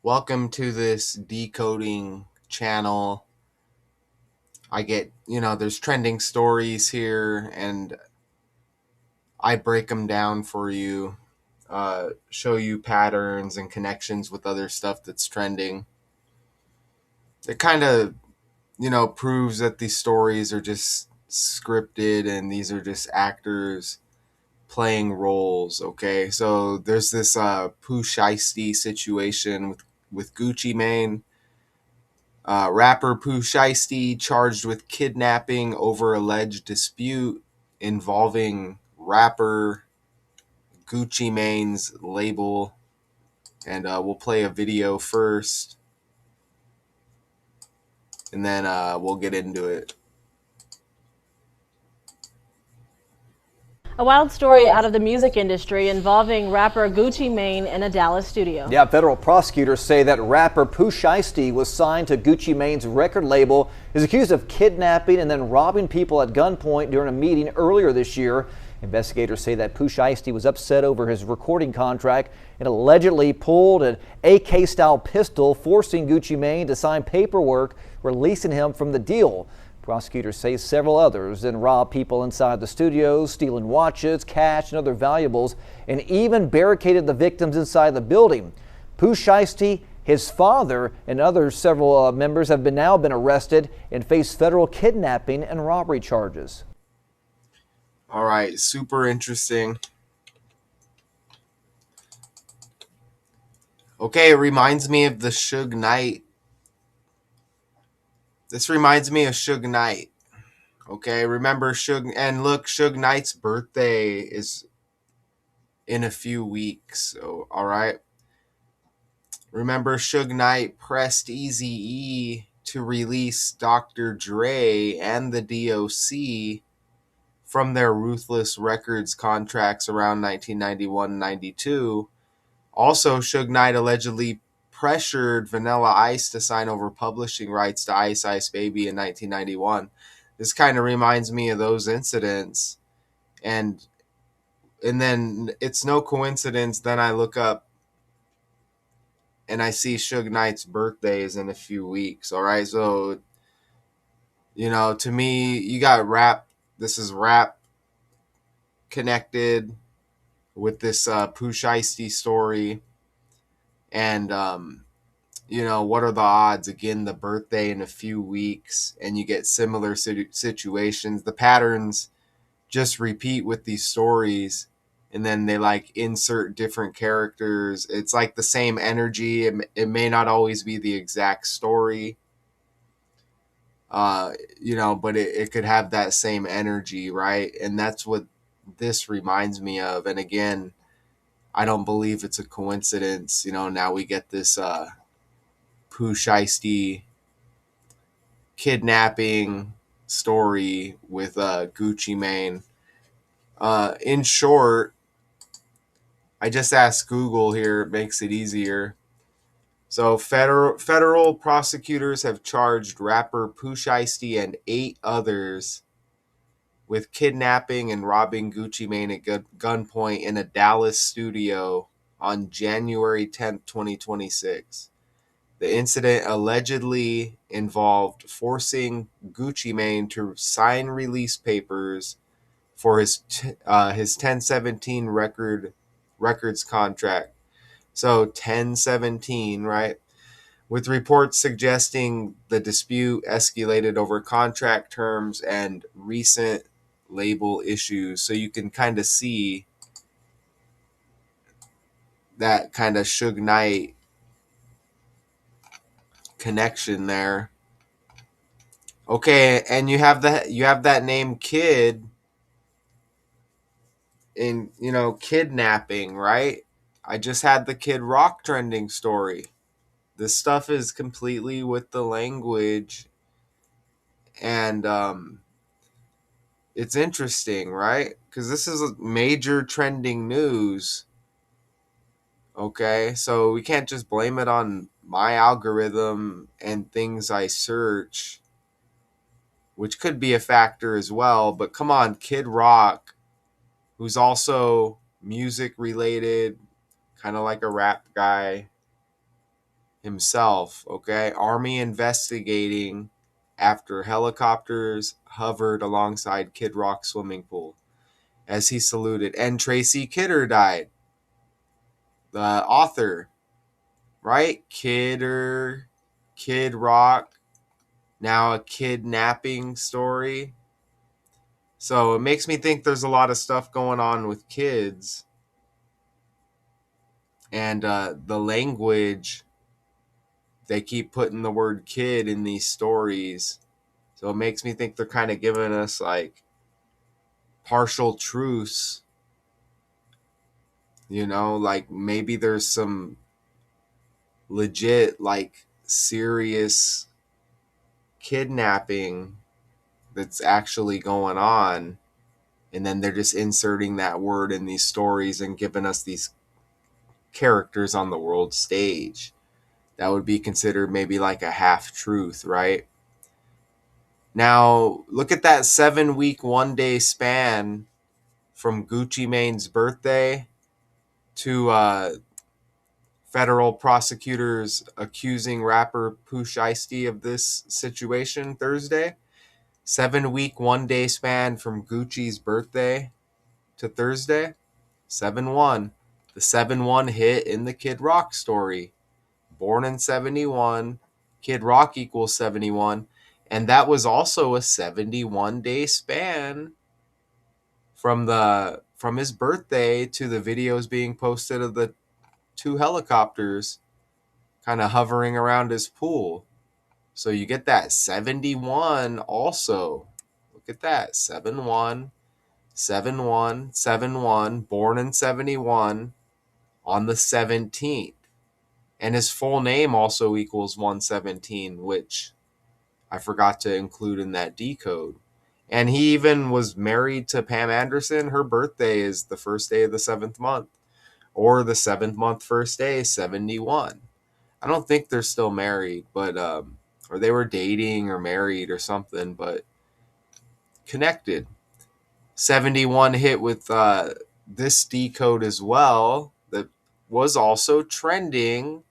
Welcome to this decoding channel. I get, there's trending stories here and I break them down for you, show you patterns and connections with other stuff that's trending. It kind of, proves that these stories are just scripted and these are just actors playing roles, okay? So there's this Pooh Shiesty situation with Gucci Mane. Rapper Pooh Shiesty charged with kidnapping over alleged dispute involving rapper Gucci Mane's label. And we'll play a video first, and then we'll get into it. A wild story out of the music industry involving rapper Gucci Mane in a Dallas studio. Yeah, federal prosecutors say that rapper Pooh Shiesty was signed to Gucci Mane's record label, is accused of kidnapping and then robbing people at gunpoint during a meeting earlier this year. Investigators say that Pooh Shiesty was upset over his recording contract and allegedly pulled an AK-style pistol, forcing Gucci Mane to sign paperwork releasing him from the deal. Prosecutors say several others then robbed people inside the studios, stealing watches, cash, and other valuables, and even barricaded the victims inside the building. Pooh Shiesty, his father, and several members have now been arrested and face federal kidnapping and robbery charges. All right, super interesting. Okay, it reminds me of the Suge Knight. This reminds me of Suge Knight. Okay, remember Suge, and look, Suge Knight's birthday is in a few weeks. So, all right. Remember Suge Knight pressed Eazy-E to release Dr. Dre and the DOC from their Ruthless Records contracts around 1991-92. Also, Suge Knight allegedly pressured Vanilla Ice to sign over publishing rights to Ice Ice Baby in 1991. This kind of reminds me of those incidents. And then it's no coincidence. Then I look up and I see Suge Knight's birthday is in a few weeks. All right. So, to me, you got rap. This is rap connected with this Pooh Shiesty story. And, what are the odds? Again, the birthday in a few weeks, and you get similar situations. The patterns just repeat with these stories, and then they insert different characters. It's like the same energy. It may not always be the exact story, but it could have that same energy, right? And that's what this reminds me of. And again, I don't believe it's a coincidence. Now we get this Pooh Shiesty kidnapping story with Gucci Mane. In short, I just asked Google here. It makes it easier. So federal prosecutors have charged rapper Pooh Shiesty and 8 others with kidnapping and robbing Gucci Mane at gunpoint in a Dallas studio on January 10th, 2026. The incident allegedly involved forcing Gucci Mane to sign release papers for his 1017 records contract. So 1017, right? With reports suggesting the dispute escalated over contract terms and recent label issues. So you can kind of see that kind of Suge Knight connection there. Okay, and you have that name Kid in kidnapping, right? I just had the Kid Rock trending story. This stuff is completely with the language, and it's interesting, right? Because this is a major trending news. Okay, so we can't just blame it on my algorithm and things I search, which could be a factor as well. But come on, Kid Rock, who's also music related, kind of like a rap guy himself, okay? Army investigating after helicopters hovered alongside Kid Rock swimming pool as he saluted. And Tracy Kidder died, the author, right? Kid Rock, now a kidnapping story. So it makes me think there's a lot of stuff going on with kids. And the language, they keep putting the word kid in these stories. So it makes me think they're kind of giving us like partial truths. Like maybe there's some legit, like serious kidnapping that's actually going on. And then they're just inserting that word in these stories and giving us these characters on the world stage. That would be considered maybe like a half truth, right? Now, look at that 7-week, 1-day span from Gucci Mane's birthday to federal prosecutors accusing rapper Pooh Shiesty of this situation Thursday. 7-week, 1-day span from Gucci's birthday to Thursday. 7-1. The 7-1 hit in the Kid Rock story. Born in 71, Kid Rock equals 71. And that was also a 71-day span from his birthday to the videos being posted of the 2 helicopters kind of hovering around his pool. So you get that 71 also. Look at that. 7-1, 7-1, 7-1, born in 71 on the 17th. And his full name also equals 117, which I forgot to include in that decode. And he even was married to Pam Anderson. Her birthday is the first day of the 7th month, or the 7th month first day, 71. I don't think they're still married, but or they were dating or married or something, but connected. 71 hit with this decode as well that was also trending.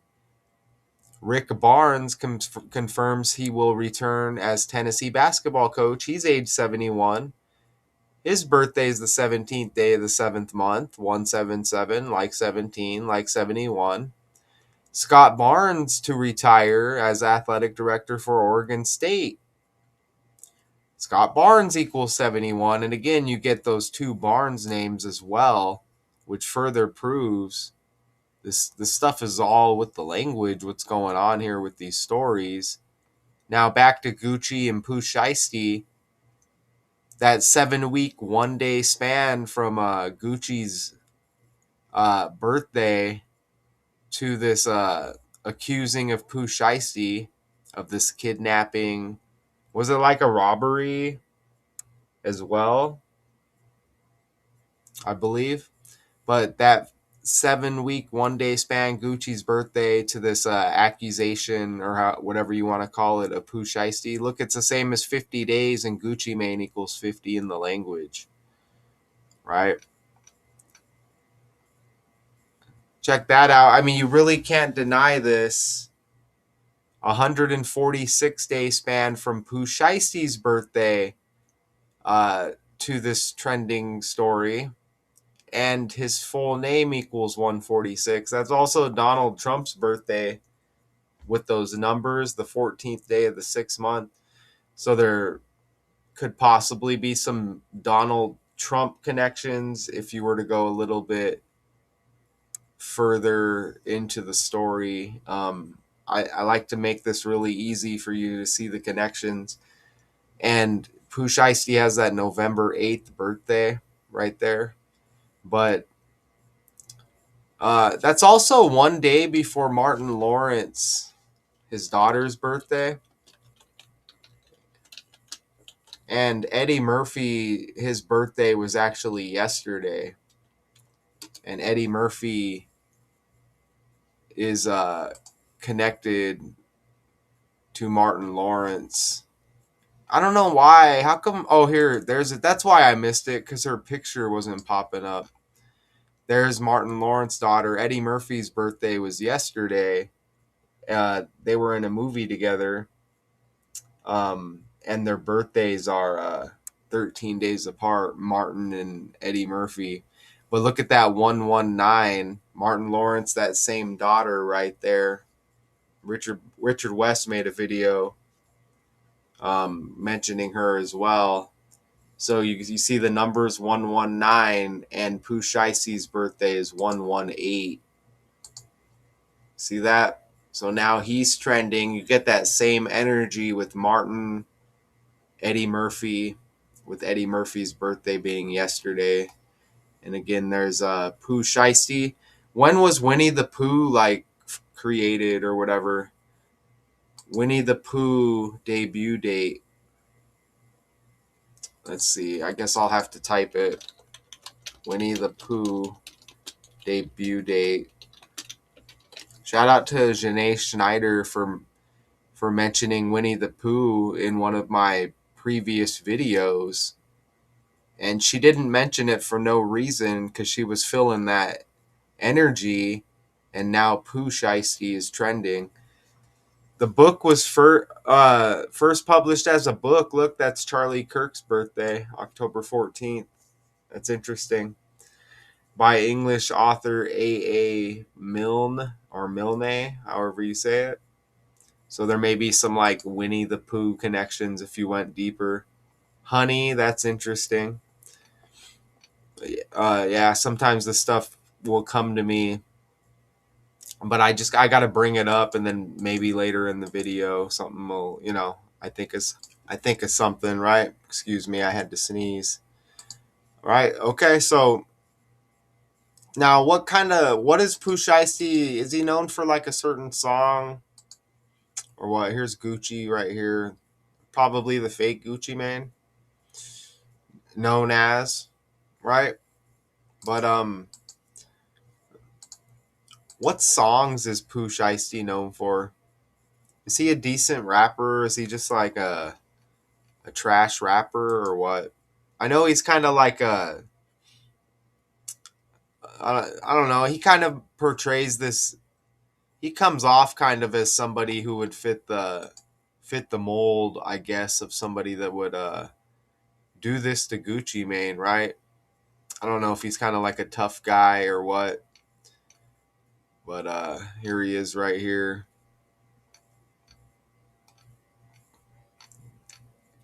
Rick Barnes confirms he will return as Tennessee basketball coach. He's age 71. His birthday is the 17th day of the 7th month, 177, like 17, like 71. Scott Barnes to retire as athletic director for Oregon State. Scott Barnes equals 71. And again, you get those 2 Barnes names as well, which further proves this stuff is all with the language, what's going on here with these stories. Now back to Gucci and Pooh Shiesty. That 7-week, 1-day span from Gucci's birthday to this accusing of Pooh Shiesty of this kidnapping. Was it like a robbery as well? I believe. But that 7-week, 1-day span, Gucci's birthday to this accusation, or whatever you want to call it, of Pooh Shiesty. Look, it's the same as 50 days, and Gucci Mane equals 50 in the language, right? Check that out. I mean, you really can't deny this. 146-day span from Pooh Shiesty's birthday to this trending story. And his full name equals 146. That's also Donald Trump's birthday with those numbers, the 14th day of the 6th month. So there could possibly be some Donald Trump connections if you were to go a little bit further into the story. I like to make this really easy for you to see the connections. And Pooh Shiesty has that November 8th birthday right there. But that's also one day before Martin Lawrence, his daughter's birthday. And Eddie Murphy, his birthday was actually yesterday. And Eddie Murphy is connected to Martin Lawrence. I don't know why. How come? Oh, here, there's it. That's why I missed it, because her picture wasn't popping up. There's Martin Lawrence's daughter. Eddie Murphy's birthday was yesterday. They were in a movie together, and their birthdays are 13 days apart, Martin and Eddie Murphy. But look at that 119, Martin Lawrence, that same daughter right there. Richard West made a video mentioning her as well. So you see the numbers 119, and Pooh Shiesty's birthday is 118. See that? So now he's trending. You get that same energy with Martin, Eddie Murphy, with Eddie Murphy's birthday being yesterday. And again, there's Pooh Shiesty. When was Winnie the Pooh like created or whatever? Winnie the Pooh debut date. Let's see. I guess I'll have to type it. Winnie the Pooh debut date. Shout out to Janae Schneider for mentioning Winnie the Pooh in one of my previous videos. And she didn't mention it for no reason because she was feeling that energy, and now Pooh Shiesty is trending. The book was first published as a book. Look, that's Charlie Kirk's birthday, October 14th. That's interesting. By English author A. Milne, or Milne, however you say it. So there may be some like Winnie the Pooh connections if you went deeper. Honey, that's interesting. Yeah, sometimes the stuff will come to me, but I gotta bring it up, and then maybe later in the video something will, I think is something, right? Excuse me, I had to sneeze. Right, okay, so now what is Pooh Shiesty? Is he known for like a certain song or what? Here's Gucci right here. Probably the fake Gucci Mane, known as, right? But what songs is Pooh Shiesty known for? Is he a decent rapper? Or is he just like a trash rapper or what? I know he's kind of like I don't know. He kind of portrays this. He comes off kind of as somebody who would fit the mold, I guess, of somebody that would do this to Gucci Mane, right? I don't know if he's kind of like a tough guy or what, but here he is right here.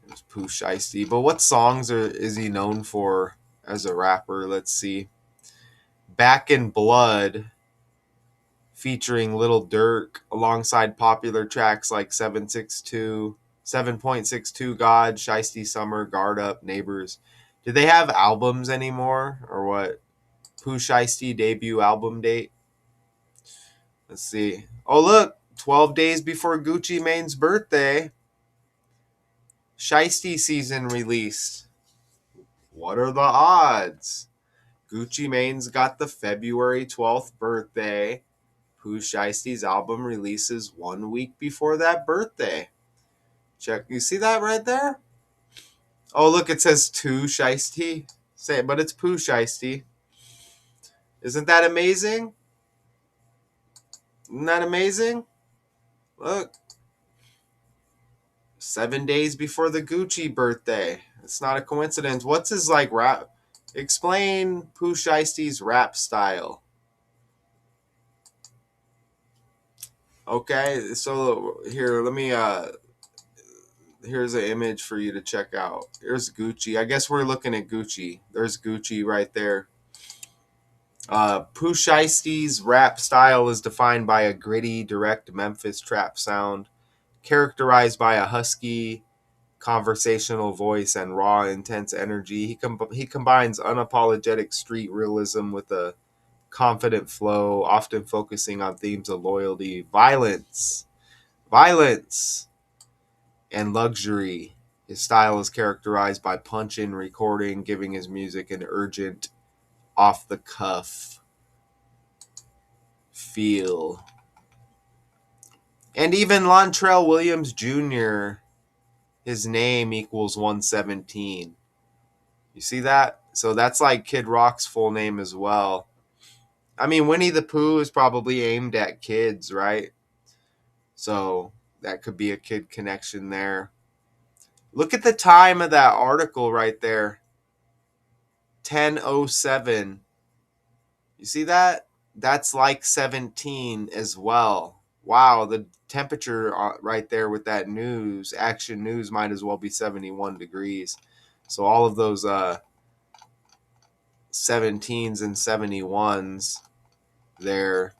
There's Pooh Shiesty. But what songs is he known for as a rapper? Let's see. Back in Blood, featuring Lil Durk alongside popular tracks like 7.62 God, Shiesty Summer, Guard Up, Neighbors. Do they have albums anymore or what? Pooh Shiesty debut album date. Let's see. Oh look, 12 days before Gucci Mane's birthday, Shiesty season released. What are the odds? Gucci Mane's got the February 12th birthday. Pooh Shiesty's album releases 1 week before that birthday. Check. You see that right there? Oh, look, it says to Shiesty. Say it, but it's Pooh Shiesty. Isn't that amazing? Isn't that amazing? Look. 7 days before the Gucci birthday. It's not a coincidence. What's his like rap? Explain Pooh Shiesty's rap style. Okay, so here, let me here's an image for you to check out. Here's Gucci. I guess we're looking at Gucci. There's Gucci right there. Pooh Shiesty's rap style is defined by a gritty, direct Memphis trap sound, characterized by a husky, conversational voice and raw, intense energy. He combines unapologetic street realism with a confident flow, often focusing on themes of loyalty, violence, and luxury. His style is characterized by punch-in recording, giving his music an urgent, off-the-cuff feel. And even Lontrell Williams Jr., his name equals 117. You see that? So that's like Kid Rock's full name as well. I mean, Winnie the Pooh is probably aimed at kids, right? So that could be a kid connection there. Look at the time of that article right there. 10:07. You see that? That's like 17 as well. Wow, the temperature right there with that news, Action News, might as well be 71 degrees. So all of those 17s and 71s there.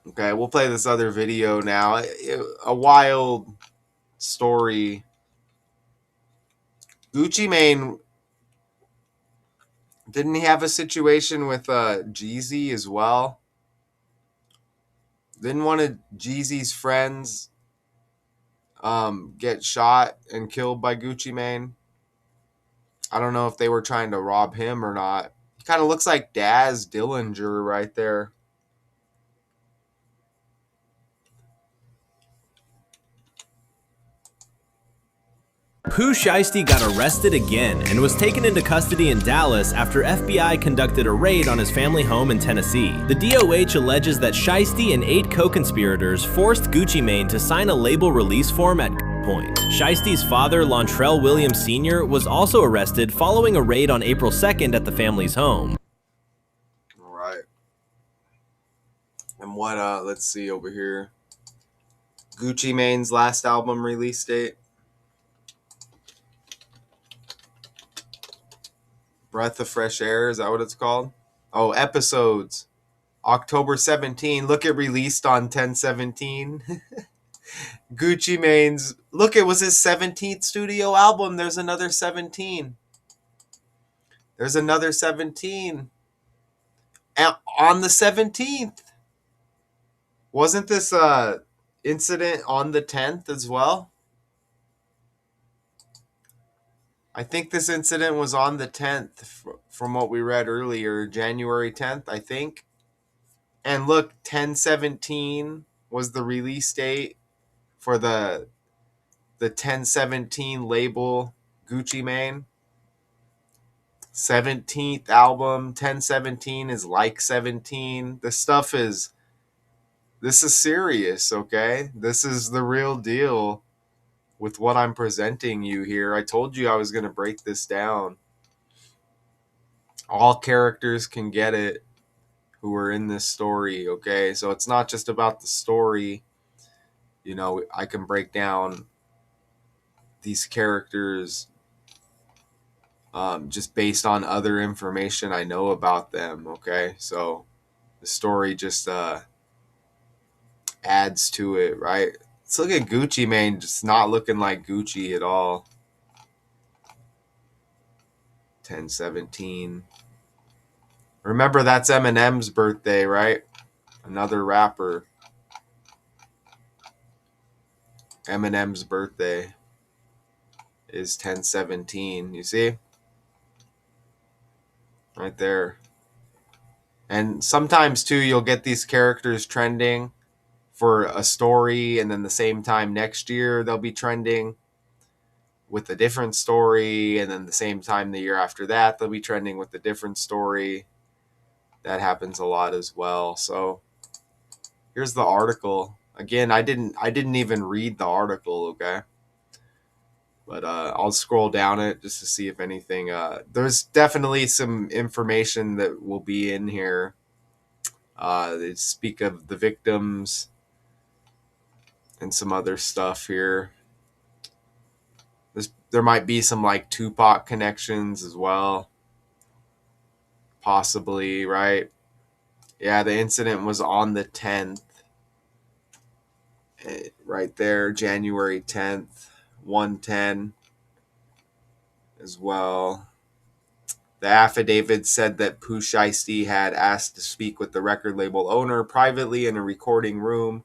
Okay, we'll play this other video now. A wild story. Gucci Mane, didn't he have a situation with Jeezy as well? Didn't one of Jeezy's friends get shot and killed by Gucci Mane? I don't know if they were trying to rob him or not. He kind of looks like Daz Dillinger right there. Pooh Shiesty got arrested again and was taken into custody in Dallas after FBI conducted a raid on his family home in Tennessee. The DOH alleges that Shiesty and 8 co-conspirators forced Gucci Mane to sign a label release form at gunpoint. Shiesty's father, Lontrell Williams Sr., was also arrested following a raid on April 2nd at the family's home. All right. And what, let's see over here. Gucci Mane's last album release date. Breath of Fresh Air, is that what it's called? Oh, episodes. October 17. Look, it released on 10/17. Gucci Mane's, look, it was his 17th studio album. There's another 17. There's another 17. And on the 17th. Wasn't this incident on the 10th as well? I think this incident was on the 10th from what we read earlier, January 10th, I think. And look, 10/17 was the release date for the 10/17 label Gucci Mane. 17th album, 10/17 is like 17. This is serious, okay? This is the real deal with what I'm presenting you here. I told you I was going to break this down. All characters can get it who are in this story, okay? So it's not just about the story. You know, I can break down these characters just based on other information I know about them, okay? So the story just adds to it, right? Let's look at Gucci Mane just not looking like Gucci at all. 10/17. Remember, that's Eminem's birthday, right? Another rapper. Eminem's birthday is 10/17. You see? Right there. And sometimes, too, you'll get these characters trending for a story, and then the same time next year they'll be trending with a different story, and then the same time the year after that they'll be trending with a different story. That happens a lot as well. So here's the article. Again, I didn't even read the article, okay? But I'll scroll down it just to see if anything. There's definitely some information that will be in here. They speak of the victims and some other stuff here. There might be some like Tupac connections as well. Possibly, right? Yeah, the incident was on the 10th. Right there, January 10th, 110 as well. The affidavit said that Pooh Shiesty had asked to speak with the record label owner privately in a recording room.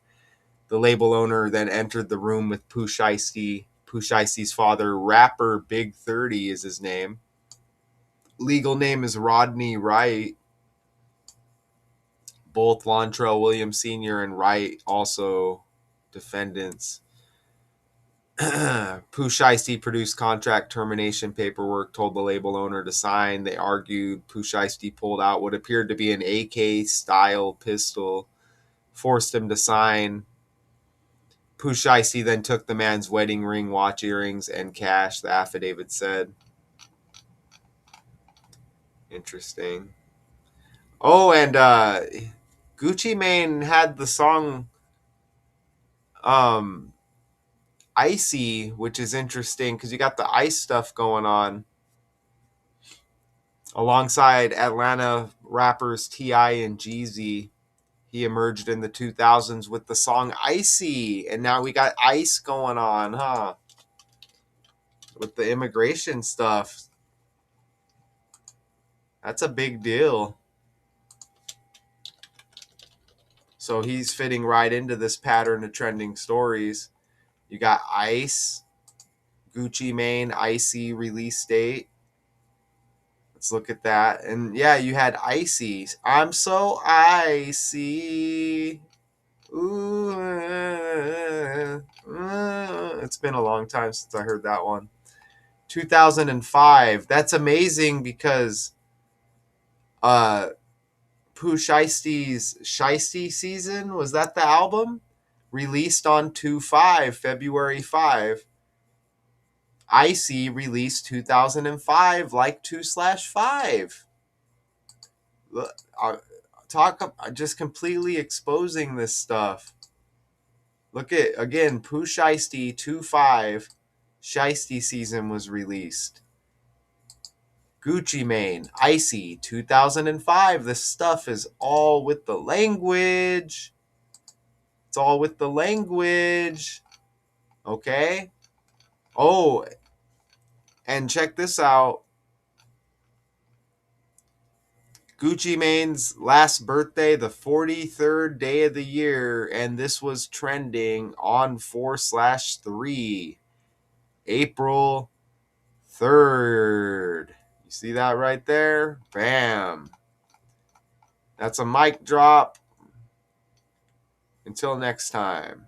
The label owner then entered the room with Pooh Shiesty. Pooh Shiesty's father, rapper Big 30 is his name. Legal name is Rodney Wright. Both Lontrell Williams Sr. and Wright also defendants. Pooh Shiesty produced contract termination paperwork, told the label owner to sign. They argued. Pooh Shiesty pulled out what appeared to be an AK-style pistol, forced him to sign. Pooh Shiesty then took the man's wedding ring, watch, earrings, and cash, the affidavit said. Interesting. Oh, and Gucci Mane had the song Icy, which is interesting because you got the ice stuff going on. Alongside Atlanta rappers T.I. and Jeezy, he emerged in the 2000s with the song Icy, and now we got ice going on, huh? With the immigration stuff. That's a big deal. So he's fitting right into this pattern of trending stories. You got Ice, Gucci Mane, Icy release date. Let's look at that. And yeah, you had Icy. I'm so icy. Ooh. It's been a long time since I heard that one. 2005. That's amazing because Pooh Shiesty's Shiesty Season, was that the album? Released on 2/5, February 5. Icy released 2005, like 2/5. Just completely exposing this stuff. Look at, again, Pooh Shiesty 2/5, Shiesty Season was released. Gucci Mane, Icy 2005. This stuff is all with the language. It's all with the language. Okay? Oh, and check this out. Gucci Mane's last birthday, the 43rd day of the year, and this was trending on 4/3, April 3rd. You see that right there? Bam. That's a mic drop. Until next time.